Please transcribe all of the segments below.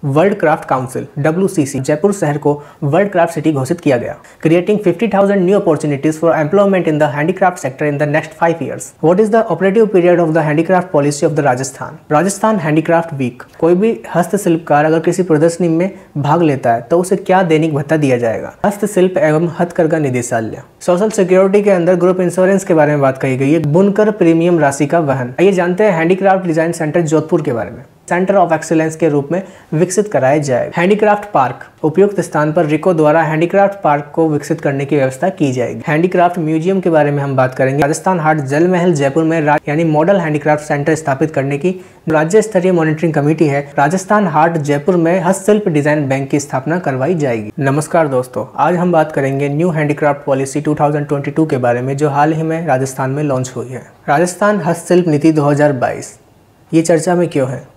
World Craft Council WCC Jaipur शहर को World Craft City घोषित किया गया, creating 50,000 new opportunities for employment in the handicraft sector in the next 5 years। What is the operative period of the handicraft policy of the Rajasthan handicraft week. कोई भी हस्तशिल्पकार अगर किसी प्रदर्शनी में भाग लेता है तो उसे क्या दैनिक भत्ता दिया जाएगा। हस्तशिल्प एवं हथकरघा निदेशालय। सोशल सिक्योरिटी के अंदर ग्रुप इंश्योरेंस के बारे में बात कही गई है। बुनकर प्रीमियम राशि का वहन। आइए जानते हैं हैंडीक्राफ्ट डिजाइन सेंटर जोधपुर के बारे में। सेंटर ऑफ एक्सीलेंस के रूप में विकसित कराया जाएगा। Handicraft park. उपयुक्त स्थान पर रिको द्वारा हैंडीक्राफ्ट पार्क को विकसित करने की व्यवस्था की जाएगी। हैंडीक्राफ्ट म्यूजियम के बारे में हम बात करेंगे। राजस्थान हाट जल महल जयपुर में यानी मॉडल हैंडीक्राफ्ट सेंटर स्थापित करने की राज्य स्तरीय मॉनिटरिंग कमेटी है। राजस्थान हाट जयपुर में हस्तशिल्प डिजाइन बैंक की स्थापना करवाई जाएगी। नमस्कार दोस्तों, आज हम बात करेंगे न्यू हैंडीक्राफ्ट पॉलिसी 2022 के बारे में, जो हाल ही में राजस्थान में लॉन्च हुई है। राजस्थान हस्तशिल्प नीति 2022 ये चर्चा में क्यों है?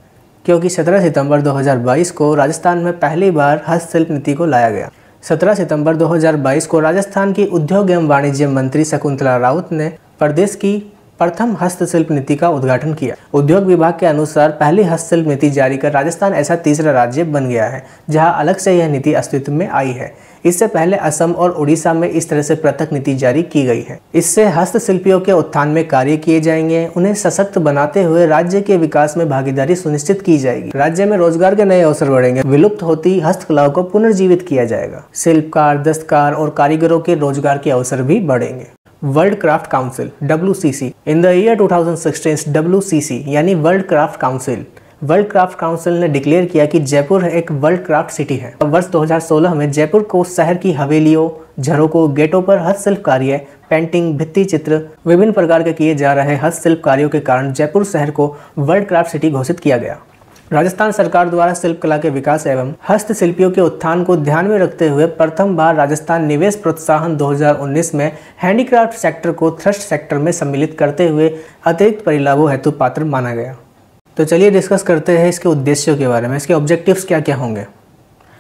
क्योंकि 17 सितंबर 2022 को राजस्थान में पहली बार हस्तशिल्प नीति को लाया गया। 17 सितंबर 2022 को राजस्थान की उद्योग एवं वाणिज्य मंत्री शकुंतला राउत ने प्रदेश की प्रथम हस्तशिल्प नीति का उद्घाटन किया। उद्योग विभाग के अनुसार पहली हस्तशिल्प नीति जारी कर राजस्थान ऐसा तीसरा राज्य बन गया है जहां अलग से यह नीति अस्तित्व में आई है। इससे पहले असम और उड़ीसा में इस तरह से पृथक नीति जारी की गई है। इससे हस्तशिल्पियों के उत्थान में कार्य किए जाएंगे, उन्हें सशक्त बनाते हुए राज्य के विकास में भागीदारी सुनिश्चित की जाएगी। राज्य में रोजगार के नए अवसर बढ़ेंगे। विलुप्त होती हस्तकलाओं को पुनर्जीवित किया जाएगा। शिल्पकार, दस्तकार और कारीगरों के रोजगार के अवसर भी बढ़ेंगे। World Craft Council WCC। In the year 2016 WCC यानी वर्ल्ड क्राफ्ट काउंसिल ने डिक्लेयर किया कि जयपुर एक वर्ल्ड क्राफ्ट सिटी है। वर्ष 2016 में जयपुर को शहर की हवेलियों, झरोकों, गेटों पर हस्तशिल्प कार्य, पेंटिंग, भित्ति चित्र, विभिन्न प्रकार के किए जा रहे हस्तशिल्प कार्यों के कारण जयपुर शहर को वर्ल्ड क्राफ्ट सिटी घोषित किया गया। राजस्थान सरकार द्वारा शिल्प कला के विकास एवं हस्तशिल्पियों के उत्थान को ध्यान में रखते हुए प्रथम बार राजस्थान निवेश प्रोत्साहन 2019 में हैंडीक्राफ्ट सेक्टर को थ्रस्ट सेक्टर में सम्मिलित करते हुए अतिरिक्त परिलाभों हेतु पात्र माना गया। तो चलिए डिस्कस करते हैं इसके उद्देश्यों के बारे में, इसके ऑब्जेक्टिव्स क्या क्या होंगे।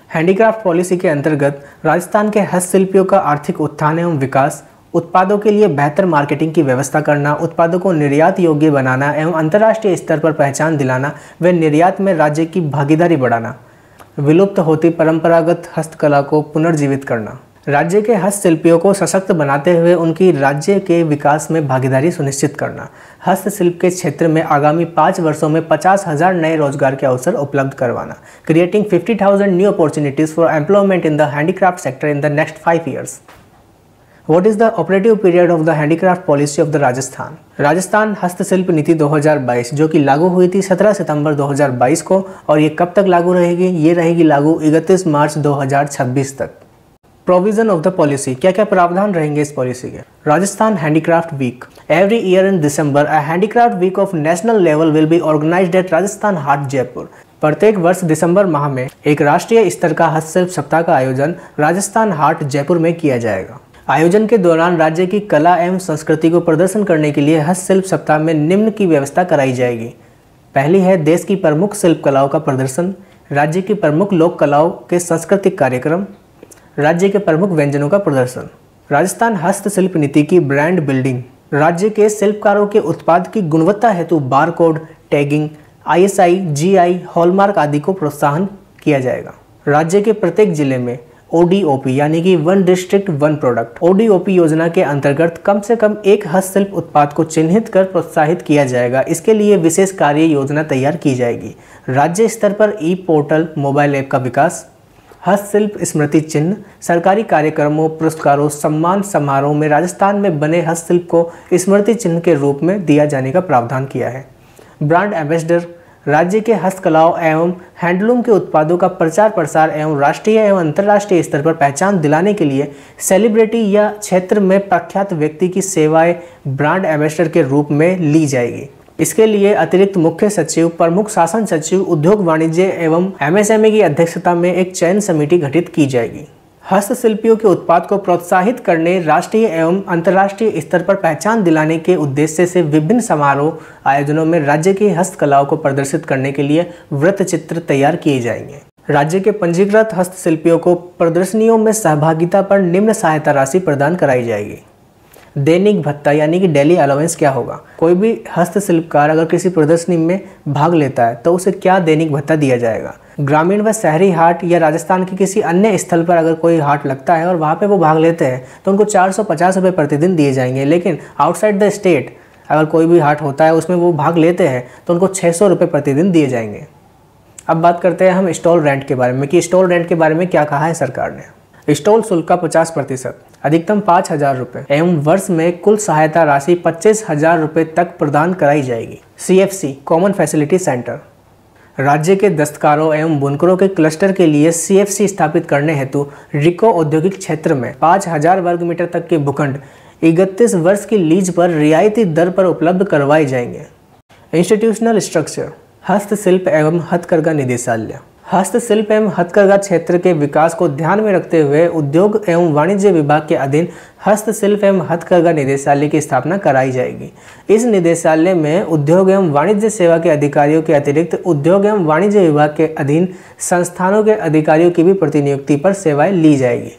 हैंडीक्राफ्ट पॉलिसी के अंतर्गत राजस्थान के हस्तशिल्पियों का आर्थिक उत्थान एवं विकास, उत्पादों के लिए बेहतर मार्केटिंग की व्यवस्था करना, उत्पादों को निर्यात योग्य बनाना एवं अंतर्राष्ट्रीय स्तर पर पहचान दिलाना व निर्यात में राज्य की भागीदारी बढ़ाना, विलुप्त होती परंपरागत हस्तकला को पुनर्जीवित करना, राज्य के हस्तशिल्पियों को सशक्त बनाते हुए उनकी राज्य के विकास में भागीदारी सुनिश्चित करना, हस्तशिल्प के क्षेत्र में आगामी 5 वर्षों में 50,000 नए रोजगार के अवसर उपलब्ध करवाना, creating 50,000 new opportunities for employment in the handicraft sector in the next 5 years। What is the operative period of the handicraft policy of the Rajasthan हस्तशिल्प नीति 2022 जो कि लागू हुई थी 17 सितंबर 2022 को, और ये कब तक लागू रहेगी? ये रहेगी लागू 31 मार्च 2026 तक। प्रोविजन ऑफ द पॉलिसी, क्या क्या प्रावधान रहेंगे इस पॉलिसी के? Rajasthan handicraft week. Every year in December a handicraft week of national level will be organised at Rajasthan Haat Jaipur. प्रत्येक वर्ष दिसंबर माह में एक राष्ट्रीय स्तर का हस्तशिल्प सप्ताह का आयोजन राजस्थान हाट जयपुर में किया जाएगा। आयोजन के दौरान राज्य की कला एवं संस्कृति को प्रदर्शन करने के लिए हस्तशिल्प सप्ताह में निम्न की व्यवस्था कराई जाएगी। पहली है देश की प्रमुख शिल्प कलाओं का प्रदर्शन, राज्य की प्रमुख लोक कलाओं के सांस्कृतिक कार्यक्रम, राज्य के प्रमुख व्यंजनों का प्रदर्शन। राजस्थान हस्तशिल्प नीति की ब्रांड बिल्डिंग, राज्य के शिल्पकारों के उत्पाद की गुणवत्ता हेतु barcode, tagging, ISI, GI, hallmark आदि को प्रोत्साहन किया जाएगा। राज्य के प्रत्येक जिले में ODOP यानी कि one district one product ODOP योजना के अंतर्गत कम से कम एक हस्तशिल्प उत्पाद को चिन्हित कर प्रोत्साहित किया जाएगा। इसके लिए विशेष कार्य योजना तैयार की जाएगी। राज्य स्तर पर पोर्टल, मोबाइल ऐप का विकास, हस्तशिल्प स्मृति चिन्ह, सरकारी कार्यक्रमों, पुरस्कारों, सम्मान समारोह में राजस्थान में बने हस्तशिल्प को स्मृति चिन्ह के रूप में दिया जाने का प्रावधान किया है। ब्रांड एम्बेसडर, राज्य के हस्तकलाओं एवं हैंडलूम के उत्पादों का प्रचार प्रसार एवं राष्ट्रीय एवं अंतर्राष्ट्रीय स्तर पर पहचान दिलाने के लिए सेलिब्रिटी या क्षेत्र में प्रख्यात व्यक्ति की सेवाएं ब्रांड एम्बेसडर के रूप में ली जाएगी। इसके लिए अतिरिक्त मुख्य सचिव, प्रमुख शासन सचिव, उद्योग वाणिज्य एवं MSME की अध्यक्षता में एक चयन समिति गठित की जाएगी। हस्तशिल्पियों के उत्पाद को प्रोत्साहित करने, राष्ट्रीय एवं अंतर्राष्ट्रीय स्तर पर पहचान दिलाने के उद्देश्य से विभिन्न समारोह आयोजनों में राज्य की हस्तकलाओं को प्रदर्शित करने के लिए वृत्तचित्र तैयार किए जाएंगे। राज्य के पंजीकृत हस्तशिल्पियों को प्रदर्शनियों में सहभागिता पर निम्न सहायता राशि प्रदान कराई जाएगी। दैनिक भत्ता यानी कि डेली अलाउंस क्या होगा। कोई भी हस्तशिल्पकार अगर किसी प्रदर्शनी में भाग लेता है तो उसे क्या दैनिक भत्ता दिया जाएगा। ग्रामीण व शहरी हाट या राजस्थान के किसी अन्य स्थल पर अगर कोई हाट लगता है और वहाँ पे वो भाग लेते हैं तो उनको 450 रुपये प्रतिदिन दिए जाएंगे। लेकिन आउटसाइड द स्टेट अगर कोई भी हाट होता है उसमें वो भाग लेते हैं तो उनको 600 रुपये प्रतिदिन दिए जाएंगे। अब बात करते हैं हम स्टॉल रेंट के बारे में कि स्टॉल रेंट के बारे में क्या कहा है सरकार ने। स्टॉल शुल्क का 50%, अधिकतम 5,000 रुपये एवं वर्ष में कुल सहायता राशि 25,000 रुपये तक प्रदान कराई जाएगी। CFC कॉमन फैसिलिटी सेंटर राज्य के दस्तकारों एवं बुनकरों के क्लस्टर के लिए CFC स्थापित करने हेतु रिको औद्योगिक क्षेत्र में 5,000 वर्ग मीटर तक के भूखंड 31 वर्ष की लीज पर रियायती दर पर उपलब्ध करवाए जाएंगे। इंस्टीट्यूशनल स्ट्रक्चर हस्तशिल्प एवं हथकरघा निदेशालय हस्तशिल्प एवं हथकरघा क्षेत्र के विकास को ध्यान में रखते हुए उद्योग एवं वाणिज्य विभाग के अधीन हस्तशिल्प एवं हथकरघा निदेशालय की स्थापना कराई जाएगी। इस निदेशालय में उद्योग एवं वाणिज्य सेवा के अधिकारियों के अतिरिक्त उद्योग एवं वाणिज्य विभाग के अधीन संस्थानों के अधिकारियों की भी प्रतिनियुक्ति पर सेवाएं ली जाएगी।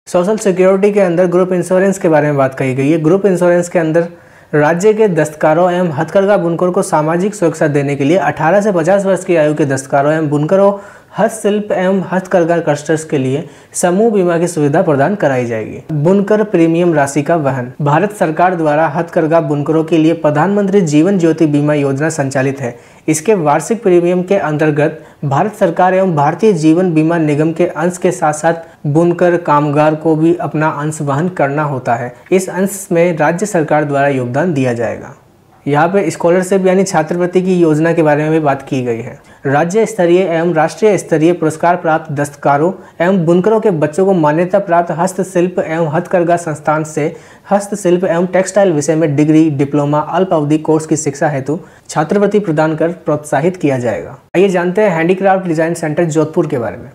सोशल सिक्योरिटी के अंदर ग्रुप इंश्योरेंस के बारे में बात कही गई है। ग्रुप इंश्योरेंस के अंदर राज्य के दस्तकारों एवं हथकरघा बुनकरों को सामाजिक सुरक्षा देने के लिए 18 से 50 वर्ष की आयु के दस्तकारों एवं बुनकरों, हस्तशिल्प एवं हथकरघा क्लस्टर्स के लिए समूह बीमा की सुविधा प्रदान कराई जाएगी। बुनकर प्रीमियम राशि का वहन भारत सरकार द्वारा हथकरघा बुनकरों के लिए प्रधानमंत्री जीवन ज्योति बीमा योजना संचालित है। इसके वार्षिक प्रीमियम के अंतर्गत भारत सरकार एवं भारतीय जीवन बीमा निगम के अंश के साथ साथ बुनकर कामगार को भी अपना अंश वहन करना होता है। इस अंश में राज्य सरकार द्वारा योगदान दिया जाएगा। यहाँ पे स्कॉलरशिप यानी छात्रवृत्ति की योजना के बारे में भी बात की गई है। राज्य स्तरीय एवं राष्ट्रीय स्तरीय पुरस्कार प्राप्त दस्तकारों एवं बुनकरों के बच्चों को मान्यता प्राप्त हस्तशिल्प एवं हथकरघा संस्थान से हस्तशिल्प एवं टेक्सटाइल विषय में डिग्री, डिप्लोमा, अल्प अवधि कोर्स की शिक्षा हेतु छात्रवृत्ति प्रदान कर प्रोत्साहित किया जाएगा। आइए जानते हैं हैंडीक्राफ्ट डिजाइन सेंटर जोधपुर के बारे में।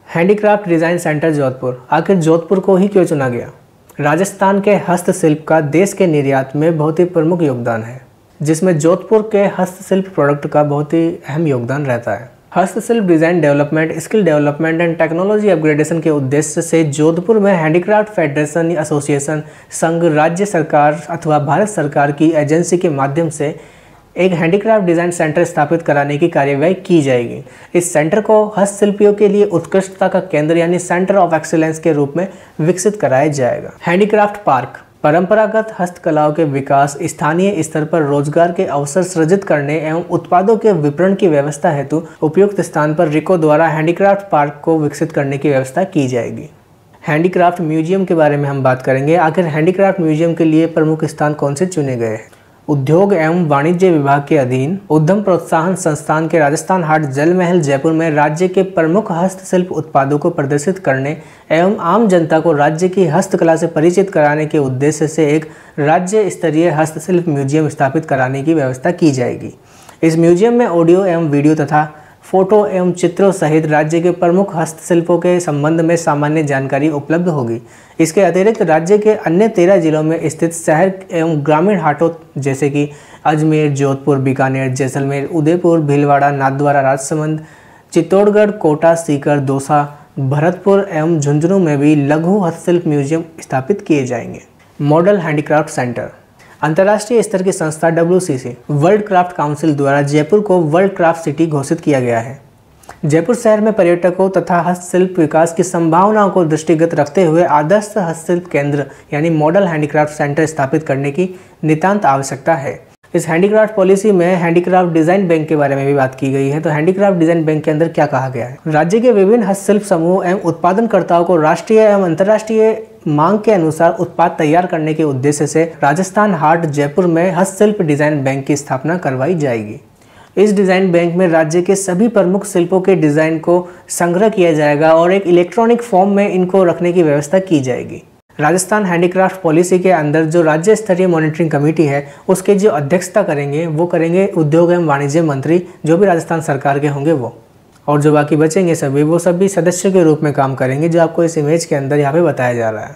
हैंडीक्राफ्ट डिजाइन सेंटर जोधपुर, आखिर जोधपुर को ही क्यों चुना गया? राजस्थान के हस्तशिल्प का देश के निर्यात में बहुत ही प्रमुख योगदान है, जिसमें जोधपुर के हस्तशिल्प प्रोडक्ट का बहुत ही अहम योगदान रहता है। हस्तशिल्प design development, skill development and technology upgradation के उद्देश्य से जोधपुर में हैंडीक्राफ्ट फेडरेशन एसोसिएशन संघ राज्य सरकार अथवा भारत सरकार की एजेंसी के माध्यम से एक हैंडीक्राफ्ट डिजाइन सेंटर स्थापित कराने की कार्यवाही की जाएगी। इस सेंटर को हस्तशिल्पियों के लिए उत्कृष्टता का केंद्र यानी सेंटर ऑफ एक्सीलेंस के रूप में विकसित कराया जाएगा। हैंडीक्राफ्ट पार्क परंपरागत हस्तकलाओं के विकास, स्थानीय स्तर पर रोजगार के अवसर सृजित करने एवं उत्पादों के विपणन की व्यवस्था हेतु उपयुक्त स्थान पर रिको द्वारा हैंडीक्राफ्ट पार्क को विकसित करने की व्यवस्था की जाएगी। हैंडीक्राफ्ट म्यूजियम के बारे में हम बात करेंगे। आखिर हैंडीक्राफ्ट म्यूजियम के लिए प्रमुख स्थान कौन से चुने गए हैं? उद्योग एवं वाणिज्य विभाग के अधीन उद्यम प्रोत्साहन संस्थान के राजस्थान हाट जल महल जयपुर में राज्य के प्रमुख हस्तशिल्प उत्पादों को प्रदर्शित करने एवं आम जनता को राज्य की हस्तकला से परिचित कराने के उद्देश्य से एक राज्य स्तरीय हस्तशिल्प म्यूजियम स्थापित कराने की व्यवस्था की जाएगी। इस म्यूजियम में ऑडियो एवं वीडियो तथा फोटो एवं चित्रों सहित राज्य के प्रमुख हस्तशिल्पों के संबंध में सामान्य जानकारी उपलब्ध होगी। इसके अतिरिक्त राज्य के अन्य 13 जिलों में स्थित शहर एवं ग्रामीण हाटों जैसे कि अजमेर, जोधपुर, बीकानेर, जैसलमेर, उदयपुर, भीलवाड़ा, नाथद्वारा, राजसमंद, चित्तौड़गढ़, कोटा, सीकर, दौसा, भरतपुर एवं झुंझुनू में भी लघु हस्तशिल्प म्यूजियम स्थापित किए जाएंगे। मॉडल हैंडीक्राफ्ट सेंटर अंतर्राष्ट्रीय स्तर की संस्था WCC वर्ल्ड क्राफ्ट काउंसिल द्वारा जयपुर को वर्ल्ड क्राफ्ट सिटी घोषित किया गया है। जयपुर शहर में पर्यटकों तथा हस्तशिल्प विकास की संभावनाओं को दृष्टिगत रखते हुए आदर्श हस्तशिल्प केंद्र यानी मॉडल हैंडीक्राफ्ट सेंटर स्थापित करने की नितांत आवश्यकता है। इस हैंडीक्राफ्ट पॉलिसी में हैंडीक्राफ्ट डिजाइन बैंक के बारे में भी बात की गई है। तो हैंडीक्राफ्ट डिजाइन बैंक के अंदर क्या कहा गया है? राज्य के विभिन्न हस्तशिल्प समूह एवं उत्पादनकर्ताओं को राष्ट्रीय एवं अंतर्राष्ट्रीय मांग के अनुसार उत्पाद तैयार करने के उद्देश्य से राजस्थान हाट जयपुर में हस्तशिल्प डिजाइन बैंक की स्थापना करवाई जाएगी। इस डिजाइन बैंक में राज्य के सभी प्रमुख शिल्पों के डिजाइन को संग्रह किया जाएगा और एक इलेक्ट्रॉनिक फॉर्म में इनको रखने की व्यवस्था की जाएगी। राजस्थान हैंडीक्राफ्ट पॉलिसी के अंदर जो राज्य स्तरीय मॉनिटरिंग कमेटी है उसके जो अध्यक्षता करेंगे वो करेंगे उद्योग एवं वाणिज्य मंत्री, जो भी राजस्थान सरकार के होंगे वो, और जो बाकी बचेंगे सभी वो सभी सदस्यों के रूप में काम करेंगे, जो आपको इस इमेज के अंदर यहाँ पे बताया जा रहा है।